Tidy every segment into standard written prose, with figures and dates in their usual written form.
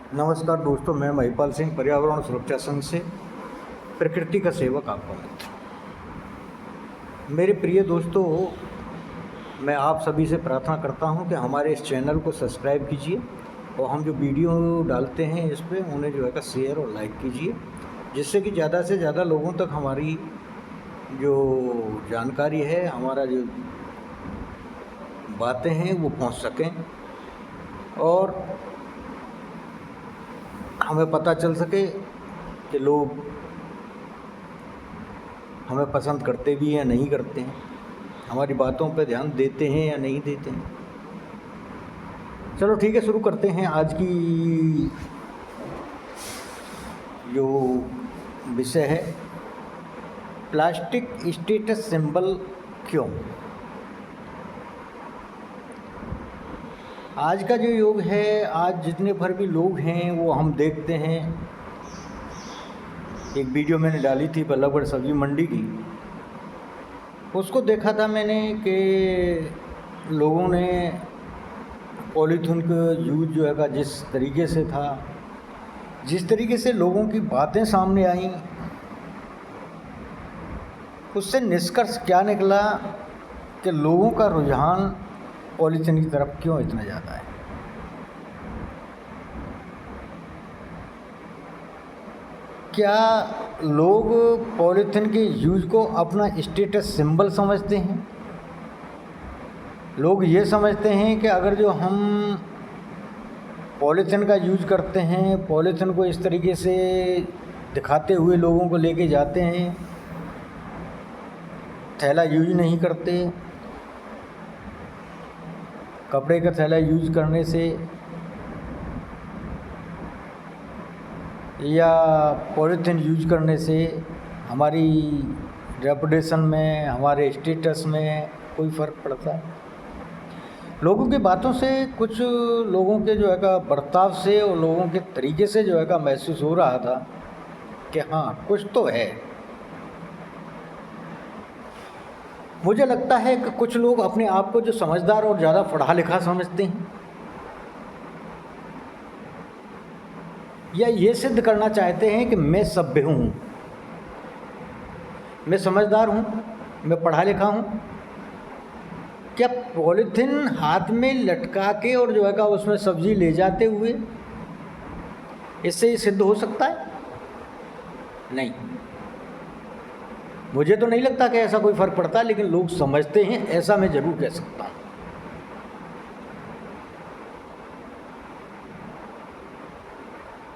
नमस्कार दोस्तों, मैं महिपाल सिंह पर्यावरण सुरक्षा संघ से प्रकृति का सेवक आपका मित्र। मेरे प्रिय दोस्तों, मैं आप सभी से प्रार्थना करता हूं कि हमारे इस चैनल को सब्सक्राइब कीजिए और हम जो वीडियो डालते हैं इस पर उन्हें जो है का शेयर और लाइक कीजिए, जिससे कि ज़्यादा से ज़्यादा लोगों तक हमारी जो जानकारी है, हमारा जो बातें हैं वो पहुंच सकें और हमें पता चल सके कि लोग हमें पसंद करते भी हैं या नहीं करते हैं, हमारी बातों पर ध्यान देते हैं या नहीं देते हैं। चलो ठीक है, शुरू करते हैं। आज की जो विषय है, प्लास्टिक स्टेटस सिंबल क्यों। आज का जो युग है, आज जितने भर भी लोग हैं वो हम देखते हैं। एक वीडियो मैंने डाली थी बल्लभगढ़ सब्जी मंडी की, उसको देखा था मैंने कि लोगों ने पॉलीथीन का यूज जो है जिस तरीके से था, जिस तरीके से लोगों की बातें सामने आई, उससे निष्कर्ष क्या निकला कि लोगों का रुझान पॉलीथीन की तरफ क्यों इतना ज़्यादा है। क्या लोग पॉलीथीन के यूज को अपना स्टेटस सिंबल समझते हैं। लोग ये समझते हैं कि अगर जो हम पॉलीथीन का यूज करते हैं, पॉलीथीन को इस तरीके से दिखाते हुए लोगों को लेके जाते हैं, थैला यूज नहीं करते, कपड़े का थैला यूज करने से या पॉलीथीन यूज करने से हमारी रेपुटेशन में, हमारे स्टेटस में कोई फ़र्क पड़ता है। लोगों की बातों से, कुछ लोगों के जो है का बर्ताव से और लोगों के तरीके से जो है का महसूस हो रहा था कि हाँ, कुछ तो है। मुझे लगता है कि कुछ लोग अपने आप को जो समझदार और ज़्यादा पढ़ा लिखा समझते हैं, या ये सिद्ध करना चाहते हैं कि मैं सभ्य हूँ, मैं समझदार हूँ, मैं पढ़ा लिखा हूँ। क्या पॉलीथीन हाथ में लटका के और जो है का उसमें सब्जी ले जाते हुए इससे ये सिद्ध हो सकता है? नहीं, मुझे तो नहीं लगता कि ऐसा कोई फ़र्क पड़ता, लेकिन लोग समझते हैं, ऐसा मैं ज़रूर कह सकता हूँ।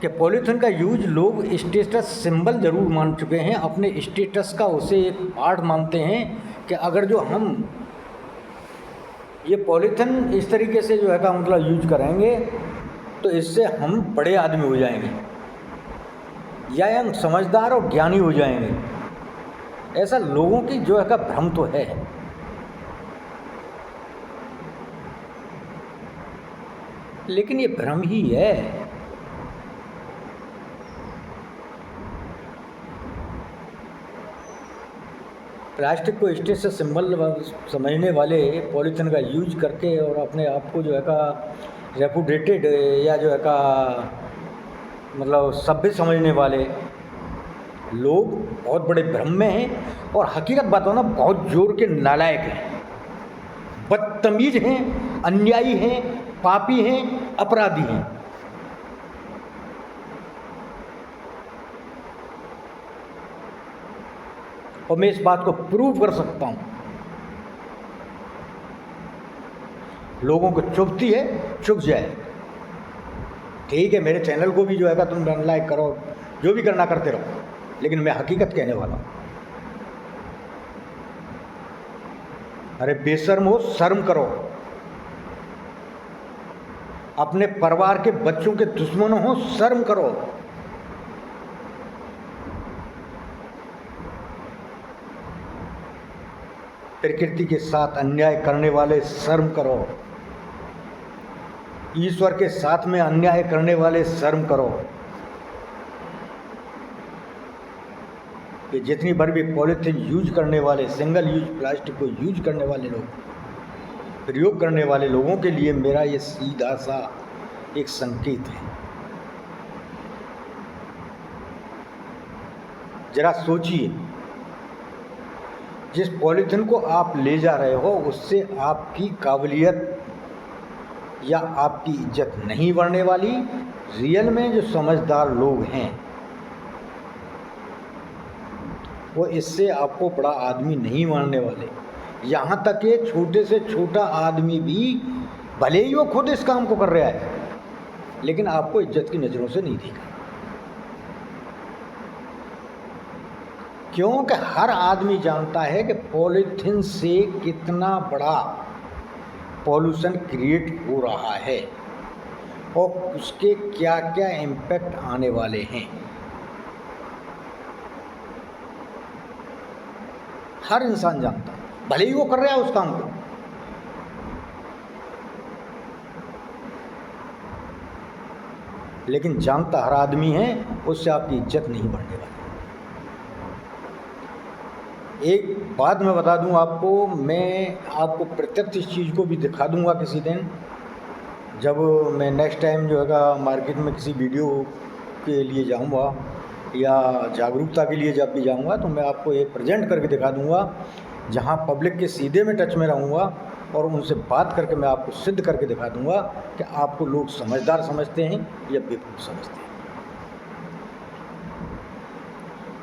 कि पॉलीथीन का यूज लोग स्टेटस सिंबल ज़रूर मान चुके हैं, अपने स्टेटस का उसे एक पार्ट मानते हैं कि अगर जो हम ये पॉलीथीन इस तरीके से जो है का मतलब यूज करेंगे तो इससे हम बड़े आदमी हो जाएंगे या हम समझदार और ज्ञानी हो जाएंगे। ऐसा लोगों की जो है का भ्रम तो है। लेकिन ये भ्रम ही है। प्लास्टिक को स्टेटस सिंबल समझने वाले पॉलीथीन का यूज करके और अपने आप को जो है का रेपुटेटेड या जो है का मतलब सभ्य समझने वाले लोग बहुत बड़े भ्रम में हैं और हकीकत बताओ ना, बहुत जोर के नालायक हैं, बदतमीज हैं, अन्यायी हैं, पापी हैं, अपराधी हैं। और मैं इस बात को प्रूव कर सकता हूं। लोगों को चुभती है, चुभ जाए, ठीक है। मेरे चैनल को भी जो है तुम लाइक करो, जो भी करना करते रहो, लेकिन मैं हकीकत कहने वाला हूं। अरे बेशर्म हो, शर्म करो। अपने परिवार के बच्चों के दुश्मन हो, शर्म करो। प्रकृति के साथ अन्याय करने वाले, शर्म करो। ईश्वर के साथ में अन्याय करने वाले, शर्म करो। कि जितनी बार भी पॉलीथीन यूज करने वाले, सिंगल यूज प्लास्टिक को यूज करने वाले लोग, प्रयोग करने वाले लोगों के लिए मेरा ये सीधा सा एक संकेत है जरा सोचिए, जिस पॉलीथिन को आप ले जा रहे हो उससे आपकी काबिलियत या आपकी इज्जत नहीं बढ़ने वाली। रियल में जो समझदार लोग हैं वो इससे आपको बड़ा आदमी नहीं मानने वाले। यहाँ तक कि छोटे से छोटा आदमी भी, भले ही वो खुद इस काम को कर रहा है, लेकिन आपको इज्जत की नज़रों से नहीं देगा। क्योंकि हर आदमी जानता है कि पॉलीथिन से कितना बड़ा पॉल्यूशन क्रिएट हो रहा है और उसके क्या क्या इम्पैक्ट आने वाले हैं। हर इंसान जानता है, भले ही वो कर रहा है उस काम को। लेकिन जानता हर आदमी है उससे आपकी इज्जत नहीं बढ़ने वाली। एक बात मैं बता दूं आपको, मैं आपको प्रत्यक्ष इस चीज़ को भी दिखा दूंगा किसी दिन, जब मैं नेक्स्ट टाइम जो है मार्केट में किसी वीडियो के लिए जाऊंगा या जागरूकता के लिए जब भी जाऊंगा, तो मैं आपको एक प्रेजेंट करके दिखा दूंगा जहां पब्लिक के सीधे में टच में रहूंगा और उनसे बात करके मैं आपको सिद्ध करके दिखा दूंगा कि आपको लोग समझदार समझते हैं या बेवकूफ़ समझते हैं।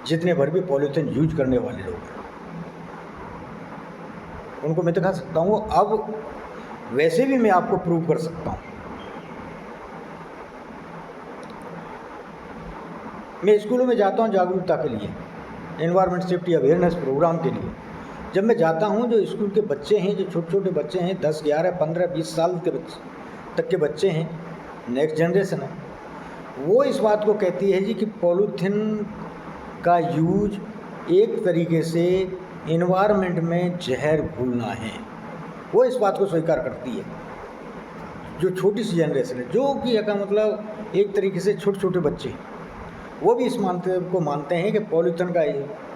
जितने भर भी पॉलीथिन यूज करने वाले लोग हैं उनको मैं दिखा सकता हूँ। अब वैसे भी मैं आपको प्रूव कर सकता हूँ। मैं स्कूलों में जाता हूँ जागरूकता के लिए, एनवायरमेंट सेफ्टी अवेयरनेस प्रोग्राम के लिए। जब मैं जाता हूँ, जो स्कूल के बच्चे हैं, जो छोटे छोटे बच्चे हैं, 10, 11, 15, 20 साल के तक के बच्चे हैं, नेक्स्ट जनरेशन है, वो इस बात को कहती है जी कि पॉलीथिन का यूज एक तरीके से एनवायरनमेंट में जहर घोलना है। वो इस बात को स्वीकार करती है। जो छोटी सी जनरेशन है, जो कि का मतलब एक तरीके से छोटे छोटे बच्चे, वो भी इस मानते हैं कि पॉलीथिन का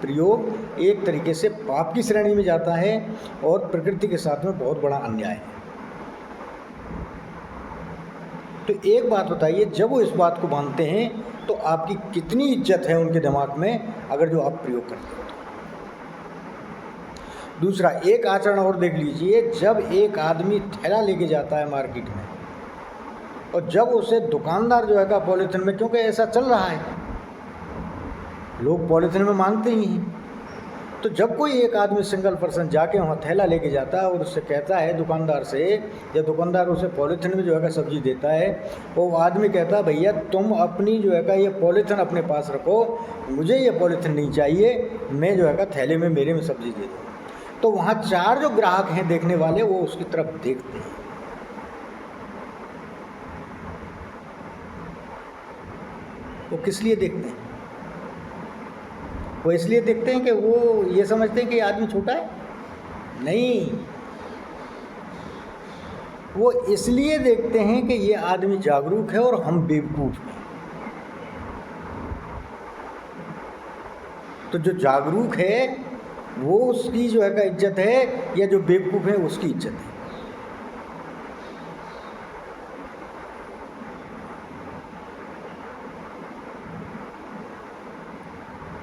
प्रयोग एक तरीके से पाप की श्रेणी में जाता है और प्रकृति के साथ में बहुत बड़ा अन्याय है। तो एक बात बताइए, जब वो इस बात को मानते हैं तो आपकी कितनी इज्जत है उनके दिमाग में, अगर जो आप प्रयोग करते हो तो। दूसरा, एक आचरण और देख लीजिए, जब एक आदमी थैला लेके जाता है मार्केट में और जब उसे दुकानदार जो है पॉलीथिन में, क्योंकि ऐसा चल रहा है, लोग पॉलीथिन में मांगते ही हैं, तो जब कोई एक आदमी सिंगल पर्सन जाके वहाँ थैला लेके जाता है और उससे कहता है दुकानदार से, या दुकानदार उसे पॉलीथिन में जो है सब्जी देता है, वो आदमी कहता है भैया तुम अपनी जो है ये पॉलीथिन अपने पास रखो, मुझे ये पॉलीथिन नहीं चाहिए, मैं जो है थैले में मेरे में सब्जी दे दूँ। तो वहाँ 4 जो ग्राहक हैं देखने वाले, वो उसकी तरफ देखते हैं। वो किस लिए देखते हैं? वो इसलिए देखते हैं कि वो ये समझते हैं कि आदमी छोटा है? नहीं, वो इसलिए देखते हैं कि ये आदमी जागरूक है और हम बेवकूफ़ हैं। तो जो जागरूक है वो उसकी जो है इज्जत है, या जो बेवकूफ़ है उसकी इज्जत है।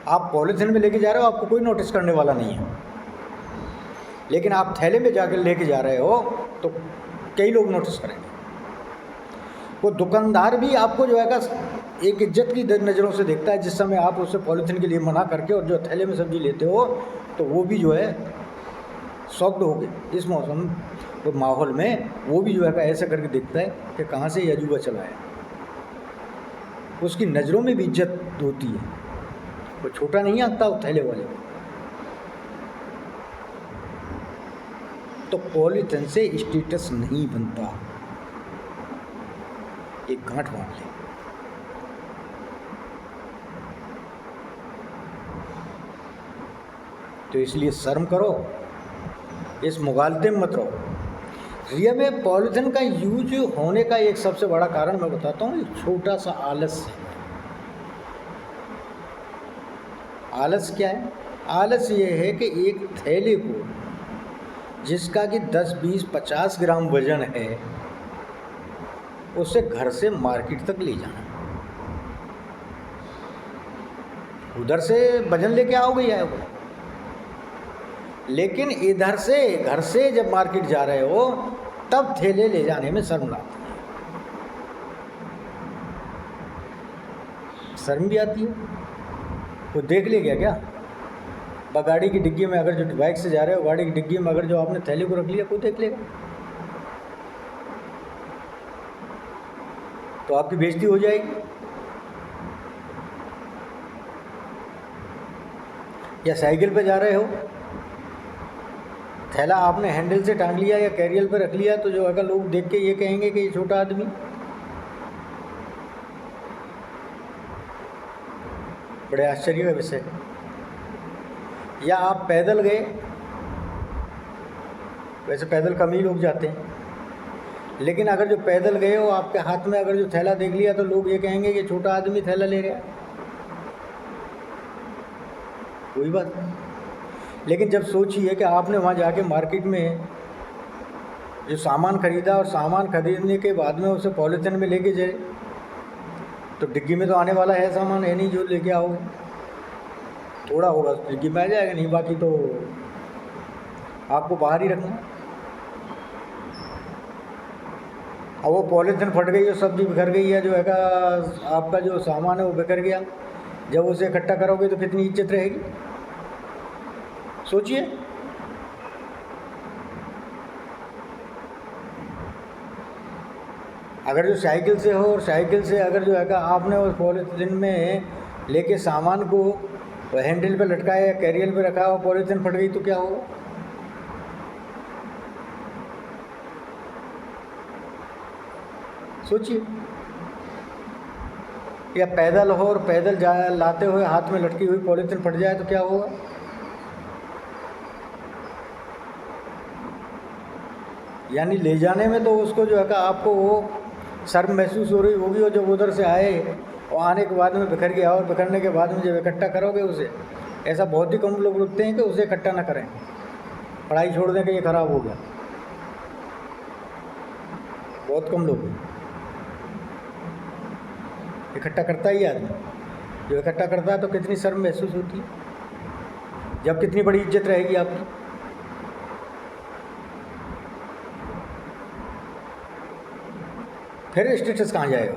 आप पॉलीथिन में लेके जा रहे हो, आपको कोई नोटिस करने वाला नहीं है, लेकिन आप थैले में जाकर लेके जा रहे हो तो कई लोग नोटिस करेंगे। वो दुकानदार भी आपको जो है एक इज्जत की नज़रों से देखता है। जिस समय आप उससे पॉलीथिन के लिए मना करके और जो थैले में सब्जी लेते हो, तो वो भी जो है शॉक्ड हो गए इस मौसम तो माहौल में, वो भी जो है ऐसा करके देखता है कि कहाँ से ये अजूबा चला है। उसकी नज़रों में भी इज्जत होती है, वो छोटा नहीं आता वो थैले वाले को। तो पॉलीथिन से स्टेटस नहीं बनता, एक गांठ बांध ले। तो इसलिए शर्म करो, इस मुगालते में मत रहो। रियल में पॉलीथिन का यूज होने का एक सबसे बड़ा कारण मैं बताता हूँ, छोटा सा आलस्य। आलस क्या है? आलस ये है कि एक थैले को जिसका कि 10, 20, 50 ग्राम वजन है, उसे घर से मार्केट तक ले जाना, उधर से वजन लेके आओगे या वो, लेकिन इधर से घर से जब मार्केट जा रहे हो तब थैले ले जाने में शर्म आती है, शर्म भी आती है। वो देख ले क्या गाड़ी की डिग्गी में, अगर जो बाइक से जा रहे हो गाड़ी की डिग्गी में अगर जो आपने थैली को रख लिया कोई देख लेगा तो आपकी बेइज्जती हो जाएगी। या साइकिल पे जा रहे हो, थैला आपने हैंडल से टांग लिया या कैरियर पे रख लिया तो जो अगर लोग देख के ये कहेंगे कि ये छोटा आदमी, बड़े आश्चर्य का विषय। या आप पैदल गए, वैसे पैदल कम ही लोग जाते हैं, लेकिन अगर जो पैदल गए हो आपके हाथ में अगर जो थैला देख लिया तो लोग ये कहेंगे कि छोटा आदमी थैला ले रहा है, कोई बात नहीं। लेकिन जब सोचिए कि आपने वहाँ जाके मार्केट में जो सामान खरीदा और सामान खरीदने के बाद में उसे पॉलीथिन में लेके जाए तो डिग्गी में तो आने वाला है सामान, है नहीं जो लेके आओगे, थोड़ा होगा तो डिग्गी में आ जाएगा, नहीं बाकी तो आपको बाहर ही रखना। अब वो पॉलीथिन फट गई और सब्जी बिखर गई है, जो है का आपका जो सामान है वो बिखर गया, जब उसे इकट्ठा करोगे तो कितनी इज्जत रहेगी, सोचिए। अगर जो साइकिल से हो और साइकिल से अगर जो है का आपने उस पॉलीथिन में लेके सामान को हैंडल पे लटकाया या कैरियर पे रखा और पॉलीथिन फट गई तो क्या होगा, सोचिए। या पैदल हो और पैदल जा लाते हुए हाथ में लटकी हुई पॉलीथिन फट जाए तो क्या होगा, यानी ले जाने में तो उसको जो है का आपको वो शर्म महसूस हो रही होगी, और जब उधर से आए और आने के बाद में बिखर गया और बिखरने के बाद में जब इकट्ठा करोगे उसे, ऐसा बहुत ही कम लोग रुकते हैं कि उसे इकट्ठा ना करें, पढ़ाई छोड़ दें कि ये ख़राब हो गया, बहुत कम लोग। इकट्ठा करता ही आदमी, जो इकट्ठा करता है तो कितनी शर्म महसूस होती है, जब कितनी बड़ी इज्जत रहेगी आपकी। फिर स्टेटस कहाँ जाएगा।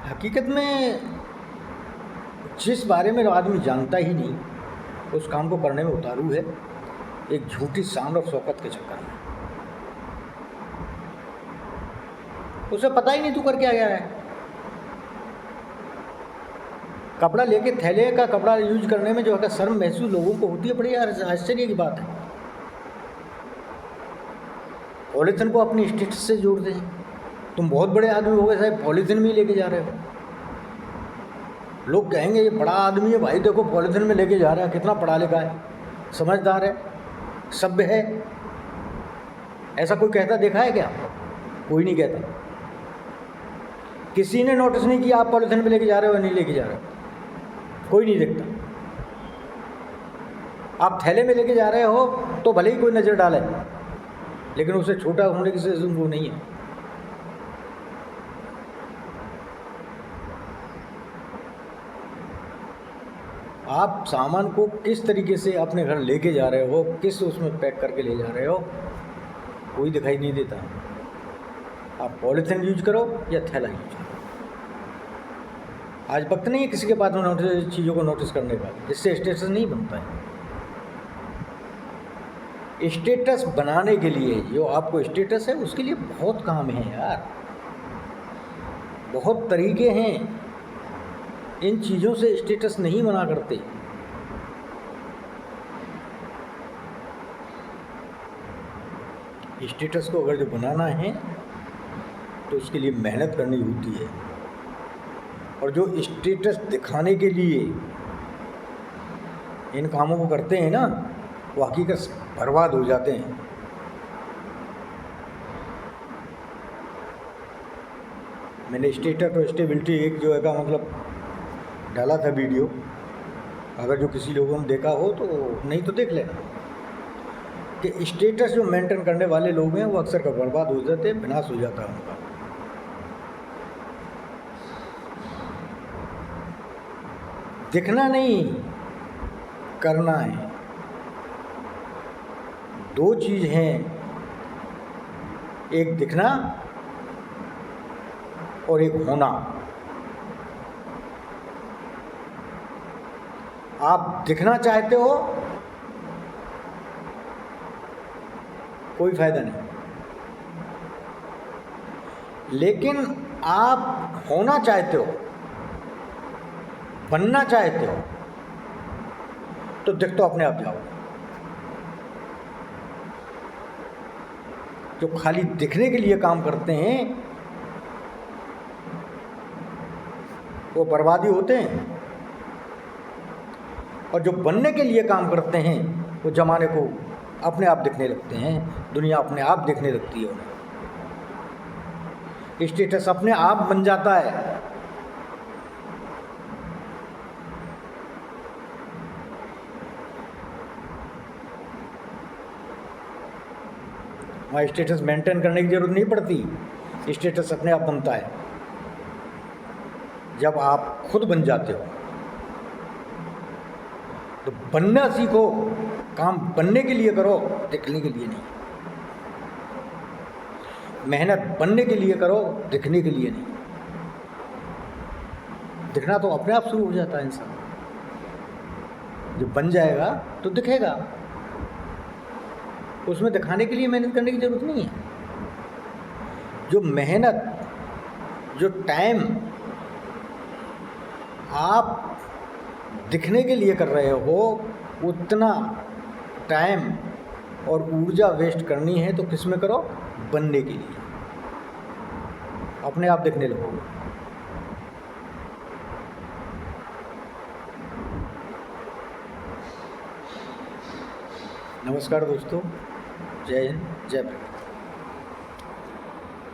हकीकत में जिस बारे में आदमी जानता ही नहीं उस काम को करने में उतारू है, एक झूठी शान और शौकत के चक्कर में। उसे पता ही नहीं तू कर क्या गया है। कपड़ा लेके थैले का कपड़ा यूज करने में जो है शर्म महसूस लोगों को होती है, बड़ी आश्चर्य की बात है। पॉलीथिन को अपनी स्टेटस से जोड़ते हैं, तुम बहुत बड़े आदमी हो गए साहब, पॉलीथिन में लेके जा रहे हो, लोग कहेंगे ये बड़ा आदमी है भाई, देखो पॉलीथिन में लेके जा रहा है, कितना पढ़ा लिखा है, समझदार है, सभ्य है। ऐसा कोई कहता देखा है क्या? कोई नहीं कहता। किसी ने नोटिस नहीं किया आप पॉलीथिन में लेके जा रहे हो या नहीं लेके जा रहे हो, कोई नहीं देखता। आप थैले में लेके जा रहे हो तो भले ही कोई नज़र डाले, लेकिन उसे छोटा होने की से वो नहीं है। आप सामान को किस तरीके से अपने घर लेके जा रहे हो, किस उसमें पैक करके ले जा रहे हो, कोई दिखाई नहीं देता। आप पॉलीथिन यूज करो या थैला यूज करो। आज वक्त नहीं है किसी के पास में चीज़ों को नोटिस करने का, इससे स्टेटस नहीं बनता है। स्टेटस बनाने के लिए जो आपको स्टेटस है उसके लिए बहुत काम है यार, बहुत तरीके हैं। इन चीज़ों से स्टेटस नहीं बना करते। स्टेटस को अगर जो बनाना है तो उसके लिए मेहनत करनी होती है, और जो स्टेटस दिखाने के लिए इन कामों को करते हैं ना, वो हकीकत बर्बाद हो जाते हैं। मैंने स्टेटस और स्टेबिलिटी एक जो है का मतलब डाला था वीडियो, अगर जो किसी लोगों ने देखा हो तो, नहीं तो देख लेना, कि स्टेटस जो मेंटेन करने वाले लोग हैं वो अक्सर का बर्बाद हो जाते हैं, विनाश हो जाता है उनका। दिखना नहीं, करना है। दो चीज़ हैं, एक दिखना और एक होना। आप दिखना चाहते हो, कोई फायदा नहीं, लेकिन आप होना चाहते हो, बनना चाहते हो, तो दिख तो अपने आप जाओगे। जो खाली दिखने के लिए काम करते हैं वो बर्बादी होते हैं, और जो बनने के लिए काम करते हैं वो जमाने को अपने आप दिखने लगते हैं, दुनिया अपने आप दिखने लगती है उन्हें, स्टेटस अपने आप बन जाता है। वहाँ स्टेटस मेंटेन करने की जरूरत नहीं पड़ती, स्टेटस अपने आप बनता है जब आप खुद बन जाते हो। तो बनना सीखो, काम बनने के लिए करो, दिखने के लिए नहीं। मेहनत बनने के लिए करो, दिखने के लिए नहीं। दिखना तो अपने आप शुरू हो जाता है इंसान, जब बन जाएगा तो दिखेगा, उसमें दिखाने के लिए मेहनत करने की जरूरत नहीं है। जो मेहनत, जो टाइम आप दिखने के लिए कर रहे हो, उतना टाइम और ऊर्जा वेस्ट करनी है तो किस में करो? बनने के लिए। अपने आप दिखने लगोगे। नमस्कार दोस्तों, जय हिंद, जय भारत।